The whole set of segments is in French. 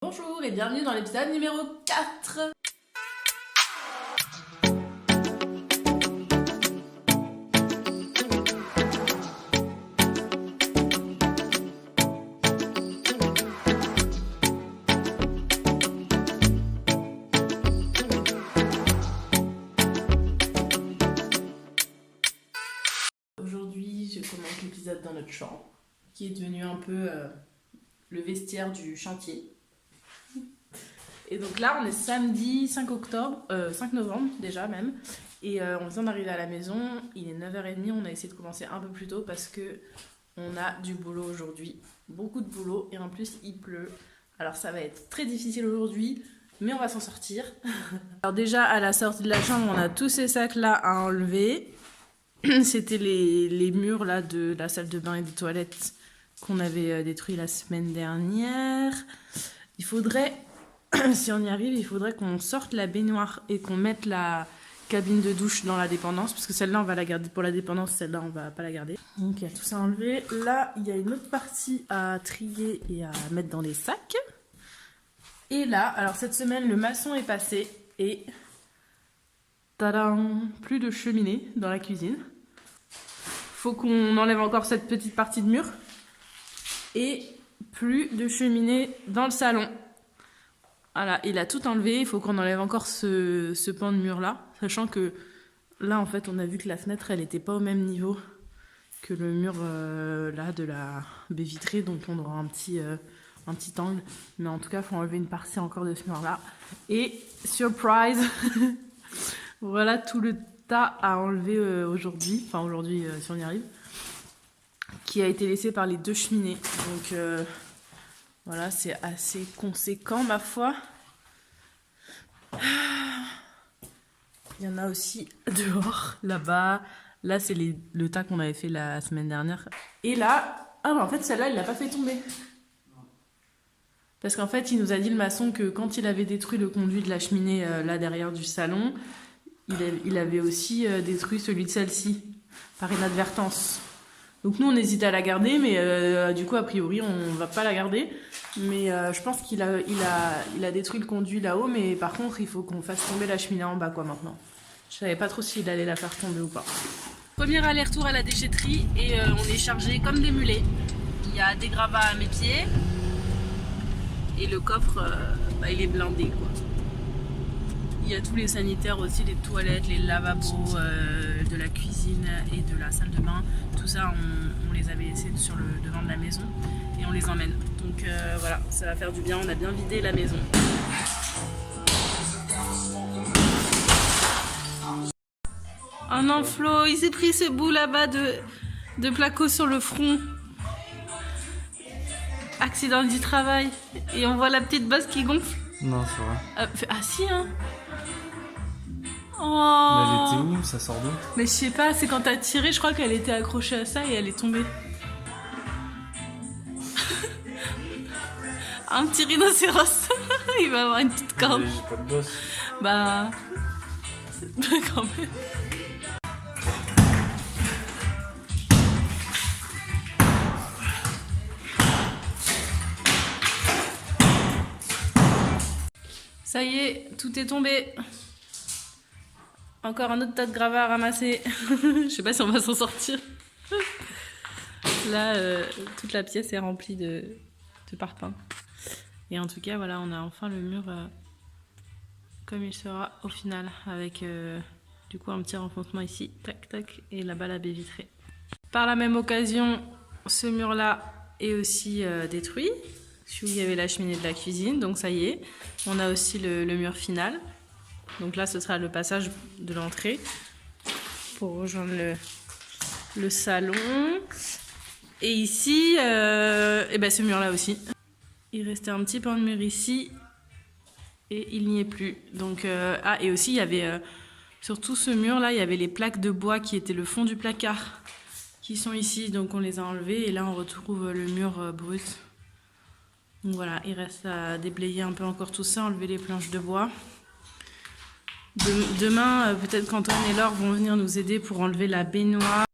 Bonjour et bienvenue dans l'épisode numéro 4. Aujourd'hui, je commence l'épisode dans notre chambre, qui est devenu un peu le vestiaire du chantier. Et donc là, on est samedi 5 novembre déjà même. Et on vient d'arriver à la maison, il est 9h30, on a essayé de commencer un peu plus tôt parce que on a du boulot aujourd'hui. Beaucoup de boulot et en plus il pleut. Alors ça va être très difficile aujourd'hui, mais on va s'en sortir. Alors déjà à la sortie de la chambre, on a tous ces sacs là à enlever. C'était les murs là de la salle de bain et des toilettes qu'on avait détruit la semaine dernière. Il faudrait... Si on y arrive, il faudrait qu'on sorte la baignoire et qu'on mette la cabine de douche dans la dépendance, parce que celle-là, on va la garder pour la dépendance, celle-là, on va pas la garder. Donc, il y a tout ça à enlever. Là, il y a une autre partie à trier et à mettre dans les sacs. Et là, alors cette semaine, le maçon est passé et... Tadam! Plus de cheminée dans la cuisine. Faut qu'on enlève encore cette petite partie de mur. Et plus de cheminée dans le salon. Voilà, il a tout enlevé, il faut qu'on enlève encore ce pan de mur là, sachant que là en fait on a vu que la fenêtre elle était pas au même niveau que le mur là de la baie vitrée, donc on aura un petit angle, mais en tout cas il faut enlever une partie encore de ce mur là. Et surprise, voilà tout le tas à enlever aujourd'hui, enfin aujourd'hui si on y arrive, qui a été laissé par les deux cheminées, donc... Voilà, c'est assez conséquent, ma foi. Il y en a aussi dehors, là-bas. Là, c'est le tas qu'on avait fait la semaine dernière. Et là, en fait, celle-là, il l'a pas fait tomber. Parce qu'en fait, il nous a dit, le maçon, que quand il avait détruit le conduit de la cheminée, là, derrière du salon, il avait aussi détruit celui de celle-ci, par inadvertance. Donc nous on hésite à la garder, mais du coup a priori on va pas la garder. Mais je pense qu'il a détruit le conduit là-haut, mais par contre il faut qu'on fasse tomber la cheminée en bas quoi maintenant. Je savais pas trop s'il allait la faire tomber ou pas. Premier aller-retour à la déchetterie et on est chargé comme des mulets. Il y a des gravats à mes pieds et le coffre il est blindé quoi. Il y a tous les sanitaires aussi, les toilettes, les lavabos de la cuisine et de la salle de bain. Tout ça, on les avait laissés sur le devant de la maison et on les emmène. Donc voilà, ça va faire du bien, on a bien vidé la maison. Oh non, Flo, il s'est pris ce bout là-bas de placo sur le front. Accident du travail. Et on voit la petite bosse qui gonfle. Non, c'est vrai. Ah si, hein. Oh. Mais elle était où? Ça sort d'où? Mais je sais pas, c'est quand t'as tiré, je crois qu'elle était accrochée à ça et elle est tombée. Un petit rhinocéros. Il va avoir une petite corde. J'ai pas de bosse. Bah... quand même. Ça y est, tout est tombé. Encore un autre tas de gravats à ramasser. Je sais pas si on va s'en sortir. Là, toute la pièce est remplie de parpaings. Et en tout cas, voilà, on a enfin le mur comme il sera au final. Avec du coup un petit renfoncement ici. Tac, tac. Et là-bas la baie vitrée. Par la même occasion, ce mur-là est aussi détruit. Où il y avait la cheminée de la cuisine. Donc ça y est. On a aussi le mur final. Donc là, ce sera le passage de l'entrée pour rejoindre le salon. Et ici, et ben ce mur-là aussi. Il restait un petit pan de mur ici et il n'y est plus. Donc, et aussi, il y avait sur tout ce mur-là, il y avait les plaques de bois qui étaient le fond du placard qui sont ici. Donc on les a enlevées et là, on retrouve le mur brut. Donc voilà, il reste à déblayer un peu encore tout ça, enlever les planches de bois. Demain, peut-être qu'Antoine et Laure vont venir nous aider pour enlever la baignoire.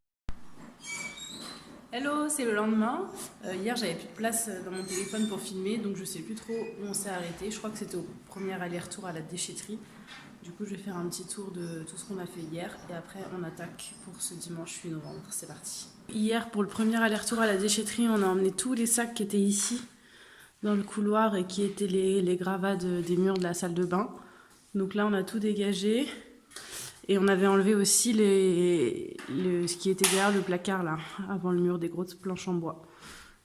Hello, c'est le lendemain. Hier, j'avais plus de place dans mon téléphone pour filmer, donc je sais plus trop où on s'est arrêté. Je crois que c'était au premier aller-retour à la déchetterie. Du coup, je vais faire un petit tour de tout ce qu'on a fait hier et après, on attaque pour ce dimanche 8 novembre. C'est parti. Hier, pour le premier aller-retour à la déchetterie, on a emmené tous les sacs qui étaient ici, dans le couloir, et qui étaient les gravats des murs de la salle de bain. Donc là, on a tout dégagé. Et on avait enlevé aussi ce qui était derrière le placard, là, avant le mur, des grosses planches en bois.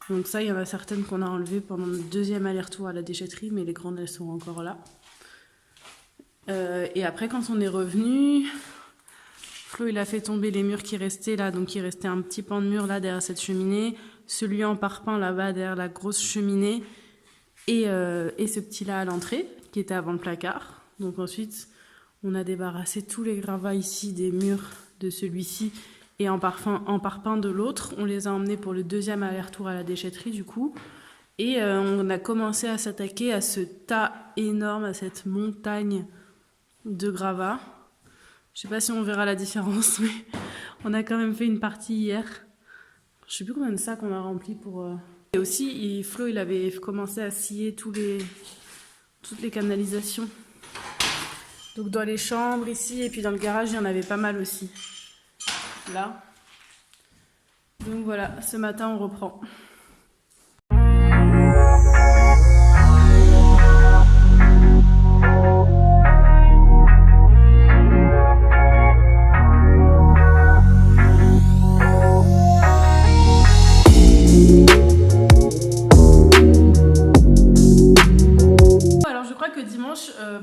Donc ça, il y en a certaines qu'on a enlevées pendant le deuxième aller-retour à la déchetterie, mais les grandes, elles sont encore là. Et après, quand on est revenu, Flo, il a fait tomber les murs qui restaient là. Donc il restait un petit pan de mur là, derrière cette cheminée. Celui en parpaing là-bas, derrière la grosse cheminée. Et ce petit-là à l'entrée, qui était avant le placard. Donc ensuite, on a débarrassé tous les gravats ici des murs de celui-ci et en parpaing de l'autre. On les a emmenés pour le deuxième aller-retour à la déchetterie du coup. Et on a commencé à s'attaquer à ce tas énorme, à cette montagne de gravats. Je sais pas si on verra la différence, mais on a quand même fait une partie hier. Je sais plus combien de sacs on a rempli pour... Et aussi, Flo, il avait commencé à scier toutes les canalisations. Donc dans les chambres ici, et puis dans le garage, il y en avait pas mal aussi. Là. Donc voilà, ce matin, on reprend.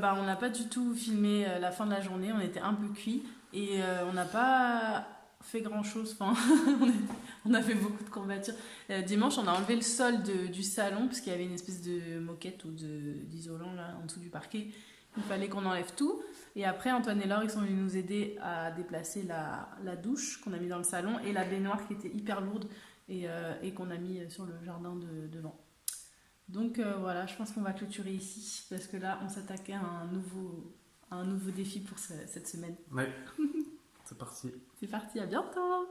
On n'a pas du tout filmé la fin de la journée, on était un peu cuits et on n'a pas fait grand chose, enfin, on a fait beaucoup de courbatures. Dimanche, on a enlevé le sol du salon parce qu'il y avait une espèce de moquette ou d'isolant là en dessous du parquet. Il fallait qu'on enlève tout. Et après, Antoine et Laure, ils sont venus nous aider à déplacer la douche qu'on a mis dans le salon et la baignoire qui était hyper lourde et qu'on a mis sur le jardin devant. Donc voilà, je pense qu'on va clôturer ici parce que là, on s'attaquait à un nouveau défi pour cette semaine. Ouais, c'est parti. C'est parti, à bientôt.